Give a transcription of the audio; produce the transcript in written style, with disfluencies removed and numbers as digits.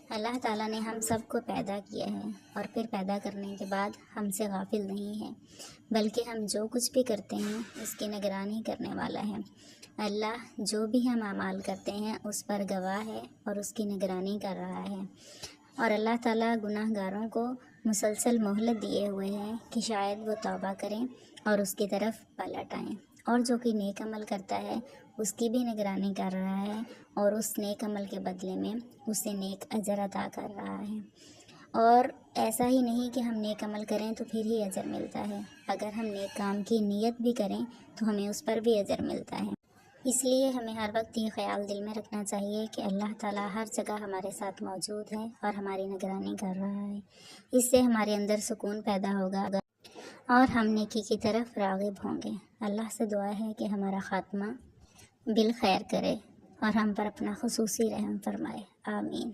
اللہ تعالیٰ نے ہم سب کو پیدا کیا ہے اور پھر پیدا کرنے کے بعد ہم سے غافل نہیں ہے، بلکہ ہم جو کچھ بھی کرتے ہیں اس کی نگرانی کرنے والا ہے۔ اللہ جو بھی ہم اعمال کرتے ہیں اس پر گواہ ہے اور اس کی نگرانی کر رہا ہے، اور اللہ تعالیٰ گناہ گاروں کو مسلسل مہلت دیے ہوئے ہیں کہ شاید وہ توبہ کریں اور اس کی طرف پلٹ آئیں، اور جو کہ نیک عمل کرتا ہے اس کی بھی نگرانی کر رہا ہے اور اس نیک عمل کے بدلے میں اسے نیک اجر عطا کر رہا ہے۔ اور ایسا ہی نہیں کہ ہم نیک عمل کریں تو پھر ہی اجر ملتا ہے، اگر ہم نیک کام کی نیت بھی کریں تو ہمیں اس پر بھی اجر ملتا ہے۔ اس لیے ہمیں ہر وقت یہ خیال دل میں رکھنا چاہیے کہ اللہ تعالیٰ ہر جگہ ہمارے ساتھ موجود ہے اور ہماری نگرانی کر رہا ہے۔ اس سے ہمارے اندر سکون پیدا ہوگا اور ہم نیکی کی طرف راغب ہوں گے۔ اللہ سے دعا ہے کہ ہمارا خاتمہ بالخیر کرے اور ہم پر اپنا خصوصی رحم فرمائے، آمین۔